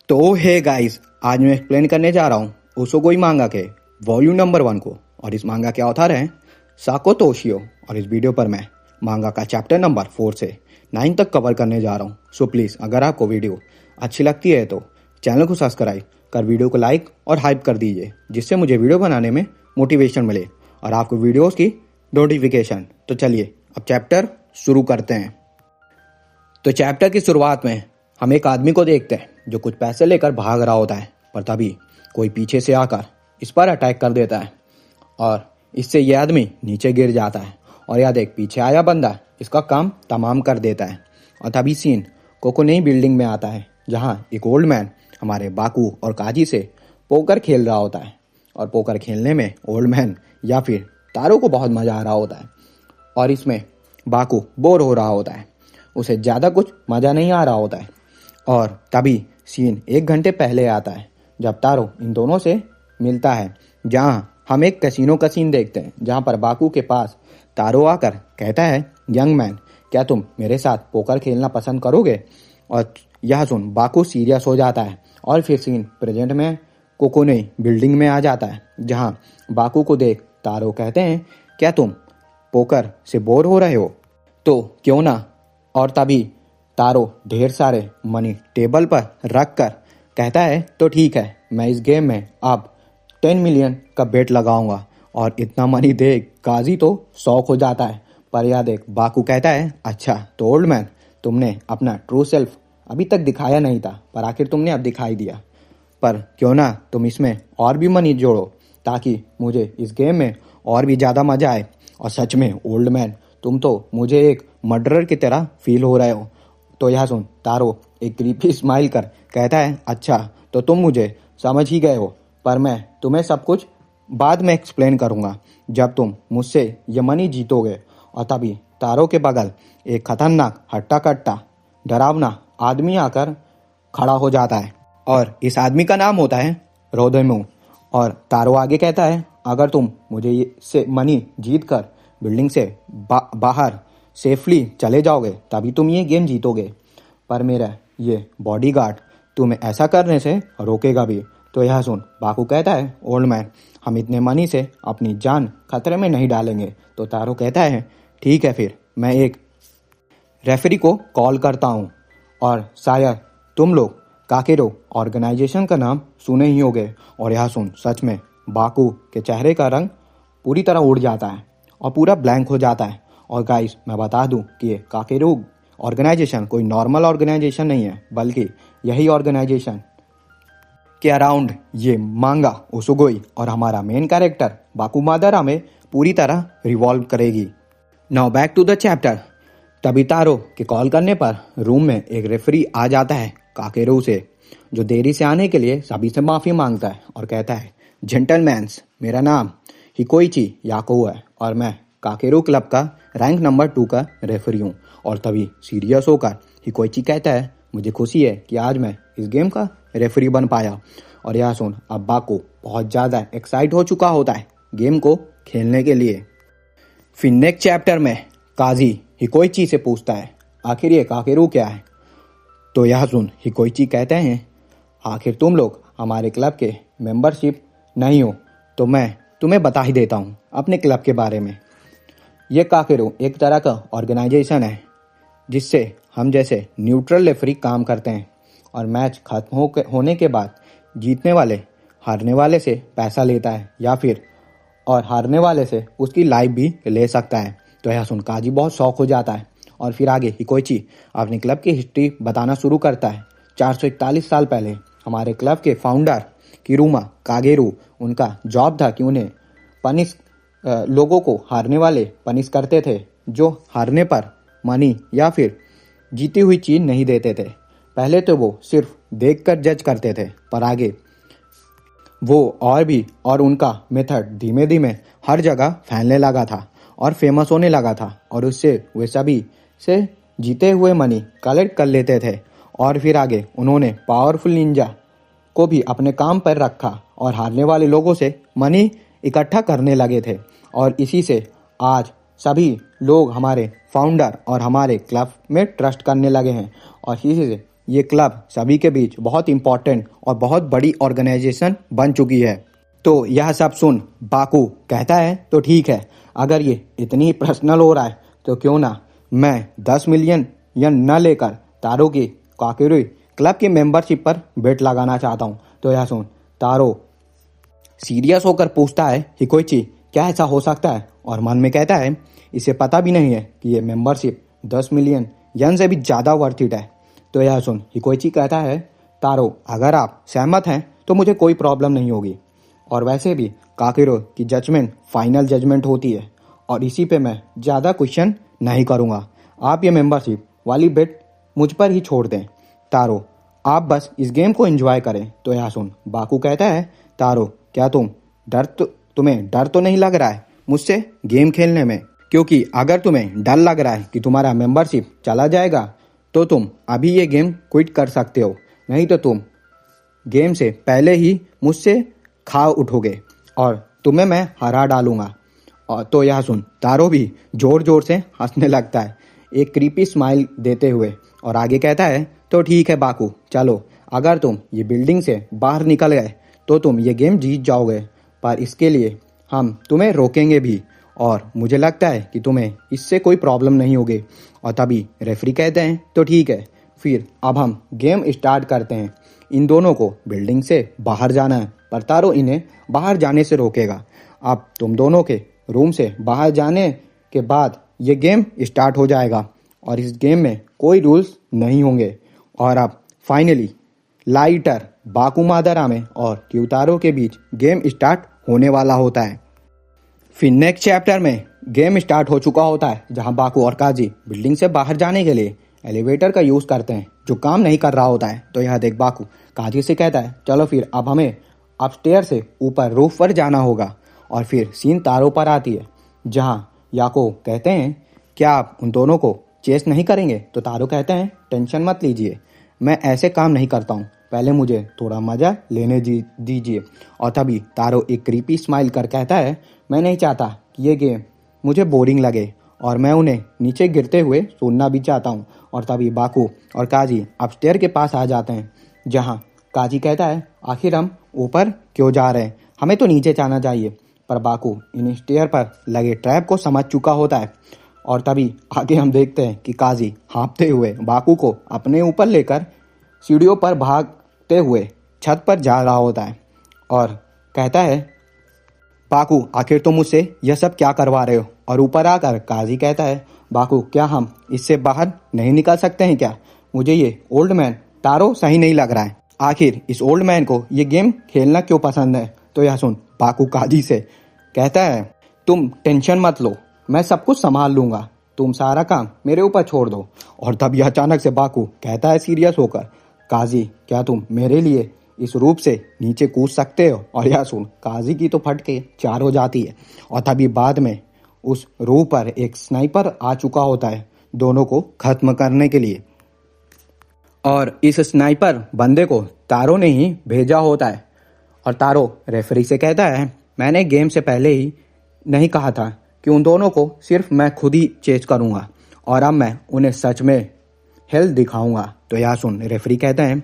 तो hey guys, आज मैं एक्सप्लेन करने जा रहा हूँ उसोगोई मांगा के वॉल्यूम नंबर 1 को। और इस मांगा के ऑथर हैं साको तोशियो। और इस वीडियो पर मैं मांगा का चैप्टर नंबर 4 से 9 तक कवर करने जा रहा हूँ। सो प्लीज़, अगर आपको वीडियो अच्छी लगती है तो चैनल को सब्सक्राइब कर वीडियो को लाइक और हाइप कर दीजिए, जिससे मुझे वीडियो बनाने में मोटिवेशन मिले और आपको वीडियोस की नोटिफिकेशन। तो चलिए अब चैप्टर शुरू करते हैं। तो चैप्टर की शुरुआत में हम एक आदमी को देखते हैं जो कुछ पैसे लेकर भाग रहा होता है, पर तभी कोई पीछे से आकर इस पर अटैक कर देता है और इससे यह आदमी नीचे गिर जाता है। और यह देख पीछे आया बंदा इसका काम तमाम कर देता है। और तभी सीन कोको नई बिल्डिंग में आता है, जहां एक ओल्ड मैन हमारे बाकू और काजी से पोकर खेल रहा होता है। और पोकर खेलने में ओल्ड मैन या फिर तारो को बहुत मजा आ रहा होता है और इसमें बाकू बोर हो रहा होता है, उसे ज़्यादा कुछ मज़ा नहीं आ रहा होता है। और तभी सीन 1 घंटे पहले आता है, जब तारो इन दोनों से मिलता है, जहां हम एक कैसीनो का सीन देखते हैं, जहां पर बाकू के पास तारो आकर कहता है, यंग मैन, क्या तुम मेरे साथ पोकर खेलना पसंद करोगे? और यह सुन बाकू सीरियस हो जाता है। और फिर सीन प्रेजेंट में कोको नई बिल्डिंग में आ जाता है, जहां बाकू को देख तारो कहते हैं, क्या तुम पोकर से बोर हो रहे हो? तो क्यों ना। और तभी तारो ढेर सारे मनी टेबल पर रख कर कहता है, तो ठीक है, मैं इस गेम में अब 10 मिलियन का बेट लगाऊंगा। और इतना मनी देख काजी तो शौक हो जाता है। पर यह देख बाकू कहता है, अच्छा तो ओल्ड मैन, तुमने अपना ट्रू सेल्फ अभी तक दिखाया नहीं था, पर आखिर तुमने अब दिखाई दिया। पर क्यों ना तुम इसमें और भी मनी जोड़ो, ताकि मुझे इस गेम में और भी ज़्यादा मजा आए। और सच में ओल्ड मैन, तुम तो मुझे एक मर्डरर की तरह फील हो रहे हो। तो यह सुन तारो एक क्रीपी स्माइल कर कहता है, अच्छा तो तुम मुझे समझ ही गए हो, पर मैं तुम्हें सब कुछ बाद में एक्सप्लेन करूंगा, जब तुम मुझसे ये मनी जीतोगे। और तभी तारो के बगल एक खतरनाक हट्टा कट्टा डरावना आदमी आकर खड़ा हो जाता है और इस आदमी का नाम होता है रोदोमू। और तारो आगे कहता है, अगर तुम मुझे से मनी जीत कर बिल्डिंग से बाहर सेफली चले जाओगे, तभी तुम ये गेम जीतोगे। पर मेरा ये बॉडीगार्ड तुम्हें ऐसा करने से रोकेगा भी। तो यह सुन बाकू कहता है, ओल्ड मैन, हम इतने मनी से अपनी जान खतरे में नहीं डालेंगे। तो तारो कहता है, ठीक है, फिर मैं एक रेफरी को कॉल करता हूँ। और शायद तुम लोग काकेरो ऑर्गेनाइजेशन का नाम सुने ही होंगे। और यह सुन सच में बाकू के चेहरे का रंग पूरी तरह उड़ जाता है और पूरा ब्लैंक हो जाता है। और गाइस, मैं बता दूं कि ये काकेरो ऑर्गेनाइजेशन कोई नॉर्मल ऑर्गेनाइजेशन नहीं है, बल्कि यही ऑर्गेनाइजेशन के अराउंड ये मांगा उसुगोई और हमारा मेन कैरेक्टर बाकू मादारा में पूरी तरह रिवॉल्व करेगी। Now back to the chapter. तभी तारो के कॉल करने पर रूम में एक रेफरी आ जाता है काकेरो से, जो देरी से आने के लिए सभी से माफ़ी मांगता है और कहता है, जेंटलमैन्स, मेरा नाम हिकोइची याको है और मैं काकेरो क्लब का रैंक नंबर 2 का रेफरी हूँ। और तभी सीरियस होकर हिकोइची कहता है, मुझे खुशी है कि आज मैं इस गेम का रेफरी बन पाया। और यह सुन अब बाकू बहुत ज़्यादा एक्साइट हो चुका होता है गेम को खेलने के लिए। फिर नेक्स्ट चैप्टर में काजी हिकोइची से पूछता है, आखिर ये काकेरो क्या है? तो यह सुन हिकोइची कहते हैं, आखिर तुम लोग हमारे क्लब के मेंबरशिप नहीं हो, तो मैं तुम्हें बता ही देता हूँ अपने क्लब के बारे में। ये काकेरो एक तरह का ऑर्गेनाइजेशन है, जिससे हम जैसे न्यूट्रल रेफरी काम करते हैं। और मैच खत्म होने के बाद जीतने वाले हारने वाले से पैसा लेता है, या फिर और हारने वाले से उसकी लाइफ भी ले सकता है। तो यह सुन काजी बहुत शौक हो जाता है। और फिर आगे हिकोइची अपने क्लब की हिस्ट्री बताना शुरू करता है। 441 साल पहले हमारे क्लब के फाउंडर किरुमा कागेरू, उनका जॉब था कि उन्हें पनिश लोगों को हारने वाले पनिश करते थे, जो हारने पर मनी या फिर जीती हुई चीज नहीं देते थे। पहले तो वो सिर्फ देखकर जज करते थे, पर आगे वो और उनका मेथड धीमे धीमे हर जगह फैलने लगा था और फेमस होने लगा था। और उससे वे सभी से जीते हुए मनी कलेक्ट कर लेते थे। और फिर आगे उन्होंने पावरफुल निंजा को भी अपने काम पर रखा और हारने वाले लोगों से मनी इकट्ठा करने लगे थे। और इसी से आज सभी लोग हमारे फाउंडर और हमारे क्लब में ट्रस्ट करने लगे हैं। और इसी से ये क्लब सभी के बीच बहुत इंपॉर्टेंट और बहुत बड़ी ऑर्गेनाइजेशन बन चुकी है। तो यह सब सुन बाकू कहता है तो ठीक है, अगर ये इतनी पर्सनल हो रहा है तो क्यों ना मैं 10 मिलियन या न लेकर तारो की काकेरुई क्लब की मेंबरशिप पर बेट लगाना चाहता हूँ। तो यह सुन तारो सीरियस होकर पूछता है हिकोइची क्या ऐसा हो सकता है, और मन में कहता है इसे पता भी नहीं है कि ये मेंबरशिप 10 मिलियन यन से भी ज़्यादा वर्थ इट है। तो यह सुन हिकोइची कहता है तारो अगर आप सहमत हैं तो मुझे कोई प्रॉब्लम नहीं होगी, और वैसे भी काकेरो की जजमेंट फाइनल जजमेंट होती है और इसी पे मैं ज़्यादा क्वेश्चन नहीं करूँगा। आप ये मेंबरशिप वाली बेट मुझ पर ही छोड़ दें तारो, आप बस इस गेम को एंजॉय करें। तो यह सुन बाकू कहता है तारो क्या तुम्हें डर तो नहीं लग रहा है मुझसे गेम खेलने में, क्योंकि अगर तुम्हें डर लग रहा है कि तुम्हारा मेंबरशिप चला जाएगा तो तुम अभी ये गेम क्विट कर सकते हो, नहीं तो तुम गेम से पहले ही मुझसे खा उठोगे और तुम्हें मैं हरा डालूंगा। और तो यह सुन तारो भी जोर जोर से हंसने लगता है एक क्रीपी स्माइल देते हुए, और आगे कहता है तो ठीक है बाकू चलो, अगर तुम ये बिल्डिंग से बाहर निकल गए तो तुम ये गेम जीत जाओगे, पर इसके लिए हम तुम्हें रोकेंगे भी और मुझे लगता है कि तुम्हें इससे कोई प्रॉब्लम नहीं होगी। और तभी रेफरी कहते हैं तो ठीक है, फिर अब हम गेम स्टार्ट करते हैं। इन दोनों को बिल्डिंग से बाहर जाना है, पर तारो इन्हें बाहर जाने से रोकेगा। अब तुम दोनों के रूम से बाहर जाने के बाद ये गेम स्टार्ट हो जाएगा और इस गेम में कोई रूल्स नहीं होंगे। और अब फाइनली लाइटर बाकू मादारामे और क्यूतारो के बीच गेम स्टार्ट होने वाला होता है। फिर नेक्स्ट चैप्टर में गेम स्टार्ट हो चुका होता है, जहां बाकू और काजी बिल्डिंग से बाहर जाने के लिए एलिवेटर का यूज करते हैं जो काम नहीं कर रहा होता है। तो यह देख बाकू काजी से कहता है चलो फिर अब हमें अपस्टेयर से ऊपर रूफ पर जाना होगा। और फिर सीन तारो पर आती है जहां याको कहते हैं क्या आप उन दोनों को चेस नहीं करेंगे। तो तारो कहते हैं टेंशन मत लीजिए, मैं ऐसे काम नहीं करता हूँ, पहले मुझे थोड़ा मजा लेने दीजिए। और तभी तारो एक क्रीपी स्माइल कर कहता है मैं नहीं चाहता कि ये गेम मुझे बोरिंग लगे और मैं उन्हें नीचे गिरते हुए सुनना भी चाहता हूँ। और तभी बाकू और काजी अपस्टेयर के पास आ जाते हैं, जहाँ काजी कहता है आखिर हम ऊपर क्यों जा रहे हैं, हमें तो नीचे जाना चाहिए। पर बाकू इन स्टेयर पर लगे ट्रैप को समझ चुका होता है। और तभी आगे हम देखते हैं कि काजी हाँफते हुए बाकू को अपने ऊपर लेकर सीढ़ियों पर भागते हुए छत पर जा रहा होता है और कहता है बाकू आखिर तुम मुझसे यह सब क्या करवा रहे हो। और ऊपर आकर काजी कहता है बाकू क्या हम इससे बाहर नहीं निकल सकते हैं क्या, मुझे ये ओल्ड मैन तारो सही नहीं लग रहा है, आखिर इस ओल्ड मैन को ये गेम खेलना क्यों पसंद है। तो यह सुन बाकू काजी से कहता है तुम टेंशन मत लो, मैं सब कुछ संभाल लूंगा, तुम सारा काम मेरे ऊपर छोड़ दो। और तभी अचानक से बाकू कहता है सीरियस होकर काजी क्या तुम मेरे लिए इस रूप से नीचे कूद सकते हो। और यह सुन काजी की तो फट के चार हो जाती है। और तभी बाद में उस रूप पर एक स्नाइपर आ चुका होता है दोनों को खत्म करने के लिए, और इस स्नाइपर बंदे को तारो ने ही भेजा होता है। और तारो रेफरी से कहता है मैंने गेम से पहले ही नहीं कहा था कि उन दोनों को सिर्फ मैं खुद ही चेज करूंगा, और अब मैं उन्हें सच में हेल्थ दिखाऊंगा। तो यह सुन रेफरी कहते हैं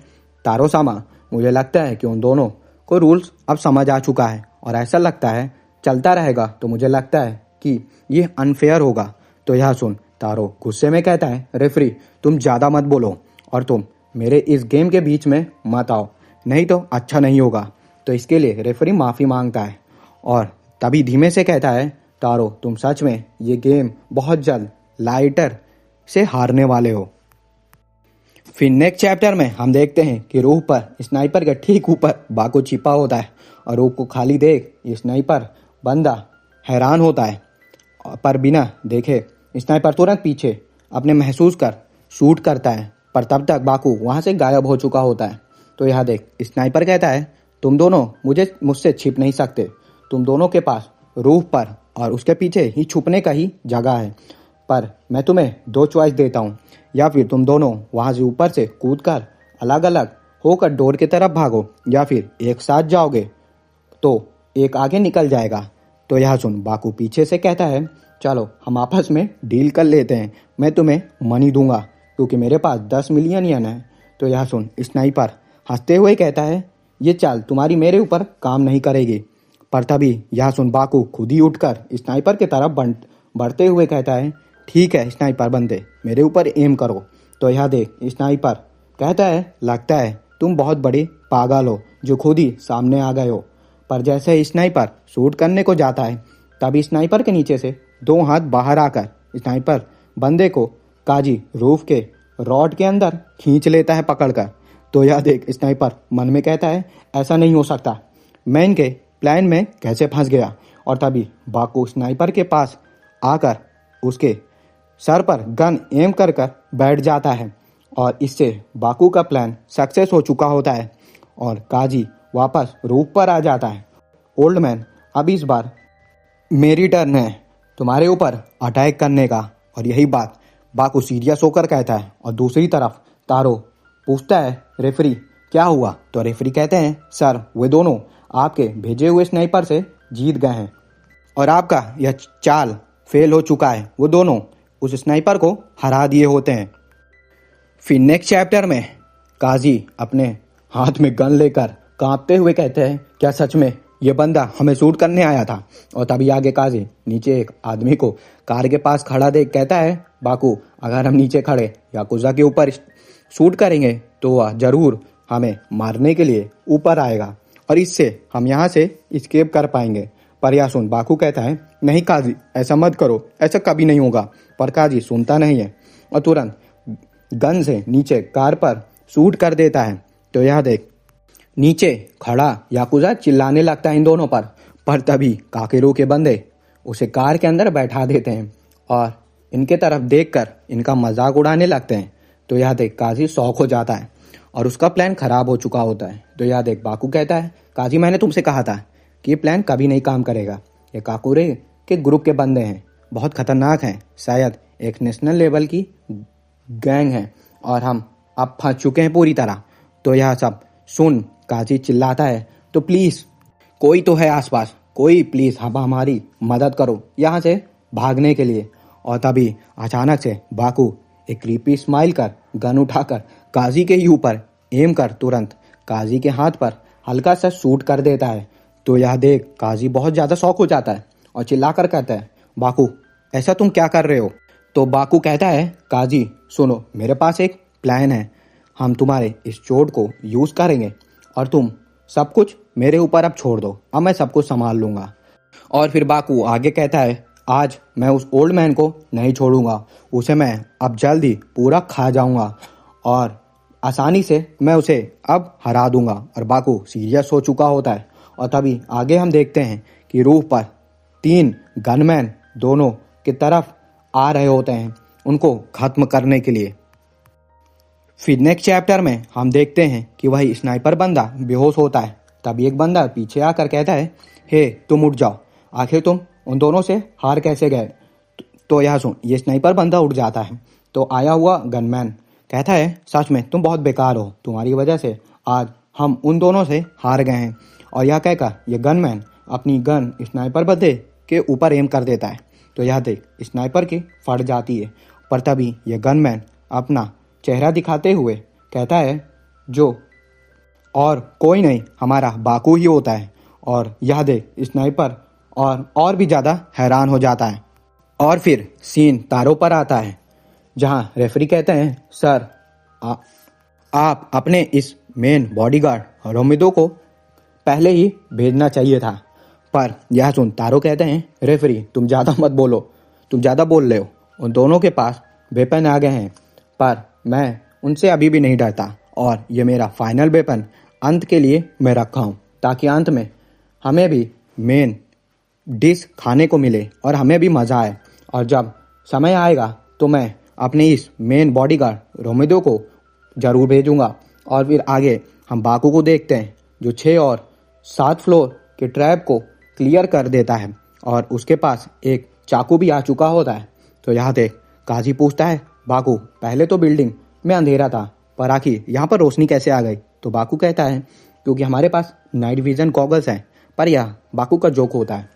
तारो सामा मुझे लगता है कि उन दोनों को रूल्स अब समझ आ चुका है और ऐसा लगता है चलता रहेगा, तो मुझे लगता है कि ये अनफेयर होगा। तो यह सुन तारो गुस्से में कहता है रेफरी तुम ज़्यादा मत बोलो और तुम मेरे इस गेम के बीच में मत आओ, नहीं तो अच्छा नहीं होगा। तो इसके लिए रेफरी माफ़ी मांगता है और तभी धीमे से कहता है तारो तुम सच में ये गेम बहुत जल्द लाइटर से हारने वाले हो। फिर नेक्स्ट चैप्टर में हम देखते हैं कि रूफ पर स्नाइपर के ठीक ऊपर बाकू छिपा होता है और रूफ को खाली देख ये स्नाइपर बंदा हैरान होता है, पर बिना देखे स्नाइपर तुरंत पीछे अपने महसूस कर शूट करता है, पर तब तक बाकू वहां से गायब हो चुका होता है। तो यह देख स्नाइपर कहता है तुम दोनों मुझसे छिप नहीं सकते, तुम दोनों के पास रूफ पर और उसके पीछे ही छुपने का ही जगह है, पर मैं तुम्हें दो चॉइस देता हूँ, या फिर तुम दोनों वहां से ऊपर से कूदकर अलग अलग होकर डोर की तरफ भागो, या फिर एक साथ जाओगे तो एक आगे निकल जाएगा। तो यह सुन बाकू पीछे से कहता है चलो हम आपस में डील कर लेते हैं, मैं तुम्हें मनी दूंगा क्योंकि मेरे पास 10 मिलियन येन है, तो यह सुन स्नाइपर हंसते हुए कहता है, ये चाल तुम्हारी मेरे ऊपर काम नहीं करेगी। पर तभी यह सुन बाकू खुद ही उठकर स्नाइपर की तरफ बढ़ते हुए कहता है, ठीक है स्नाइपर बंदे, मेरे ऊपर एम करो। तो यह देख स्नाइपर कहता है, लगता है तुम बहुत बड़े पागल हो जो खुद ही सामने आ गए हो। पर जैसे स्नाइपर शूट करने को जाता है तभी स्नाइपर के नीचे से 2 हाथ बाहर आकर स्नाइपर बंदे को काजी रूफ के रॉड के अंदर खींच लेता है पकड़कर। तो यह देख स्नाइपर मन में कहता है, ऐसा नहीं हो सकता, मैं इनके प्लान में कैसे फंस गया। और तभी बाकू स्नाइपर के पास आकर उसके सर पर गन एम कर बैठ जाता है और इससे बाकू का प्लान सक्सेस हो चुका होता है और काजी वापस रूफ पर आ जाता है। ओल्ड मैन, अब इस बार मेरी टर्न है तुम्हारे ऊपर अटैक करने का। और यही बात बाकू सीरियस होकर कहता है। और दूसरी तरफ तारो पूछता है, रेफरी क्या हुआ? तो रेफरी कहते हैं, सर वे दोनों आपके भेजे हुए स्नाइपर से जीत गए हैं और आपका यह चाल फेल हो चुका है। वो दोनों उस स्नाइपर को हरा दिए होते हैं। फिर नेक्स्ट चैप्टर में काजी अपने हाथ में गन लेकर कांपते हुए कहते हैं, क्या सच में ये बंदा हमें शूट करने आया था? और तभी आगे काजी नीचे एक आदमी को कार के पास खड़ा देख कहता है, बाकू अगर हम नीचे खड़े याकुजा के ऊपर शूट करेंगे तो वह जरूर हमें मारने के लिए ऊपर आएगा और इससे हम यहाँ से एस्केप कर पाएंगे। पर यह सुन बाकू कहता है, नहीं काजी ऐसा मत करो, ऐसा कभी नहीं होगा। पर काजी सुनता नहीं है और तुरंत गन से नीचे कार पर शूट कर देता है। तो यह देख नीचे खड़ा याकुजा चिल्लाने लगता है इन दोनों पर तभी काकेरू के बंदे उसे कार के अंदर बैठा देते हैं और इनके तरफ देखकर इनका मजाक उड़ाने लगते हैं। तो यह देख काजी शॉक हो जाता है और उसका प्लान खराब हो चुका होता है। तो यह देख बाकू कहता है, काजी मैंने तुमसे कहा था कि ये प्लान कभी नहीं काम करेगा। ये काकुरे के ग्रुप के बंदे हैं, बहुत खतरनाक हैं, शायद एक नेशनल लेवल की गैंग है और हम अब फंस चुके हैं पूरी तरह। तो यह सब सुन काजी चिल्लाता है, तो प्लीज कोई तो है आसपास, कोई प्लीज हमारी मदद करो यहाँ से भागने के लिए। और तभी अचानक से बाकू एक क्रीपी स्माइल कर गन उठाकर काजी के ही ऊपर एम कर तुरंत काजी के हाथ पर हल्का सा शूट कर देता है। तो यह देख काजी बहुत ज्यादा शॉक हो जाता है और चिल्लाकर कहता है, बाकू ऐसा तुम क्या कर रहे हो? तो बाकू कहता है, काजी सुनो, मेरे पास एक प्लान है, हम तुम्हारे इस चोट को यूज करेंगे और तुम सब कुछ मेरे ऊपर अब छोड़ दो, अब मैं सब कुछ संभाल लूंगा। और फिर बाकू आगे कहता है, आज मैं उस ओल्ड मैन को नहीं छोड़ूंगा, उसे मैं अब जल्द ही पूरा खा जाऊंगा और आसानी से मैं उसे अब हरा दूंगा। और बाकू सीरियस हो चुका होता है और तभी आगे हम देखते हैं कि रूफ पर 3 गनमैन दोनों की तरफ आ रहे होते हैं उनको खत्म करने के लिए। फिर नेक्स्ट चैप्टर में हम देखते हैं कि वही स्नाइपर बंदा बेहोश होता है। तभी एक बंदा पीछे आकर कहता है, हे तुम उठ जाओ, आखिर तुम उन दोनों से हार कैसे गए? तो यह सुन ये स्नाइपर बंदा उठ जाता है। तो आया हुआ गनमैन कहता है, सच में तुम बहुत बेकार हो, तुम्हारी वजह से आज हम उन दोनों से हार गए हैं। और यह कहकर यह गनमैन अपनी गन स्नाइपर बंदे के ऊपर एम कर देता है। तो यह देख स्नाइपर की फट जाती है। पर तभी यह गनमैन अपना चेहरा दिखाते हुए कहता है, जो और कोई नहीं हमारा बाकू ही होता है। और यह देख स्नाइपर और भी ज़्यादा हैरान हो जाता है। और फिर सीन तारों पर आता है जहां रेफरी कहते हैं, सर आप अपने इस मेन बॉडीगार्ड रोमिदो को पहले ही भेजना चाहिए था। पर यह सुन तारो कहते हैं, रेफरी तुम ज़्यादा मत बोलो, तुम ज़्यादा बोल रहे हो, उन दोनों के पास वेपन आ गए हैं पर मैं उनसे अभी भी नहीं डरता और ये मेरा फाइनल वेपन अंत के लिए मैं रखा हूँ ताकि अंत में हमें भी मेन डिश खाने को मिले और हमें भी मज़ा आए। और जब समय आएगा तो मैं अपने इस मेन बॉडीगार्ड रोमिदो को ज़रूर भेजूंगा। और फिर आगे हम बाकू को देखते हैं जो 6 और 7 फ्लोर के ट्रैप को क्लियर कर देता है और उसके पास एक चाकू भी आ चुका होता है। तो यहाँ देख काजी पूछता है, बाकू पहले तो बिल्डिंग में अंधेरा था पर आखिर यहाँ पर रोशनी कैसे आ गई? तो बाकू कहता है, क्योंकि हमारे पास नाइट विजन गॉगल्स हैं। पर यह बाकू का जोक होता है।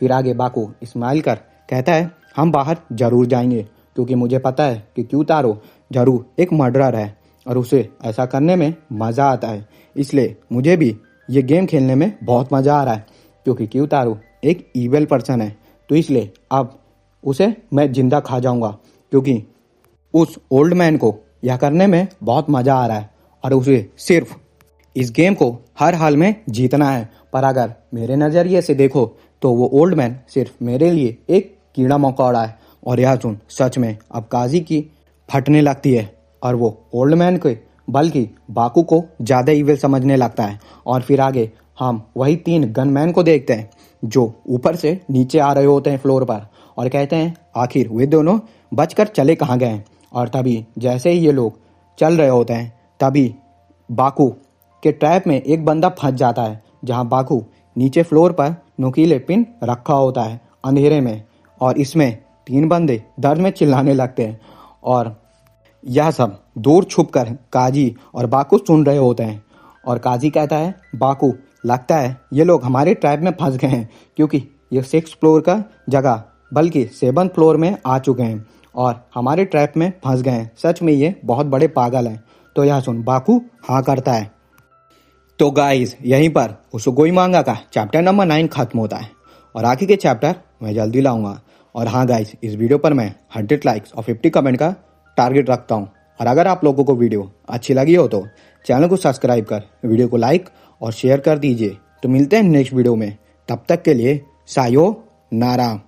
फिर आगे बाकू स्माइल कर कहता है, हम बाहर जरूर जाएंगे क्योंकि मुझे पता है कि क्यू तारो जरूर एक मर्डरर है और उसे ऐसा करने में मज़ा आता है। इसलिए मुझे भी ये गेम खेलने में बहुत मज़ा आ रहा है, क्योंकि क्यूतारू एक ईविल पर्सन है। तो इसलिए अब उसे मैं जिंदा खा जाऊंगा, क्योंकि उस ओल्ड मैन को यह करने में बहुत मज़ा आ रहा है और उसे सिर्फ इस गेम को हर हाल में जीतना है। पर अगर मेरे नज़रिए से देखो तो वो ओल्ड मैन सिर्फ मेरे लिए एक कीड़ा मकोड़ा है। और यह सुन सच में अब काजी की फटने लगती है और वो ओल्ड मैन के बल्कि बाकू को ज़्यादा ईविल समझने लगता है। और फिर आगे हम वही 3 गनमैन को देखते हैं जो ऊपर से नीचे आ रहे होते हैं फ्लोर पर, और कहते हैं आखिर वे दोनों बचकर चले कहाँ गए। और तभी जैसे ही ये लोग चल रहे होते हैं तभी बाकू के ट्रैप में एक बंदा फंस जाता है, जहाँ बाकू नीचे फ्लोर पर नुकीले पिन रखा होता है अंधेरे में। और इसमें 3 बंदे दर्द में चिल्लाने लगते हैं और यह सब दूर छुपकर काजी और बाकू सुन रहे होते हैं। और काजी कहता है बाकू, लगता है ये लोग हमारे ट्रैप में फंस गए हैं, क्योंकि ये 6 फ्लोर का जगह बल्कि 7 फ्लोर में आ चुके हैं और हमारे ट्रैप में फंस गए हैं। सच में ये बहुत बड़े पागल हैं। तो यह सुन बाकू हाँ करता है। तो गाइस यहीं पर उसुगोई मांगा का चैप्टर नंबर 9 खत्म होता है और आगे के चैप्टर मैं जल्दी लाऊंगा। और हाँ गाइस, इस वीडियो पर मैं 100 लाइक्स और 50 कमेंट का टारगेट रखता हूँ। और अगर आप लोगों को वीडियो अच्छी लगी हो तो चैनल को सब्सक्राइब कर वीडियो को लाइक और शेयर कर दीजिए। तो मिलते हैं नेक्स्ट वीडियो में, तब तक के लिए सायो नारा।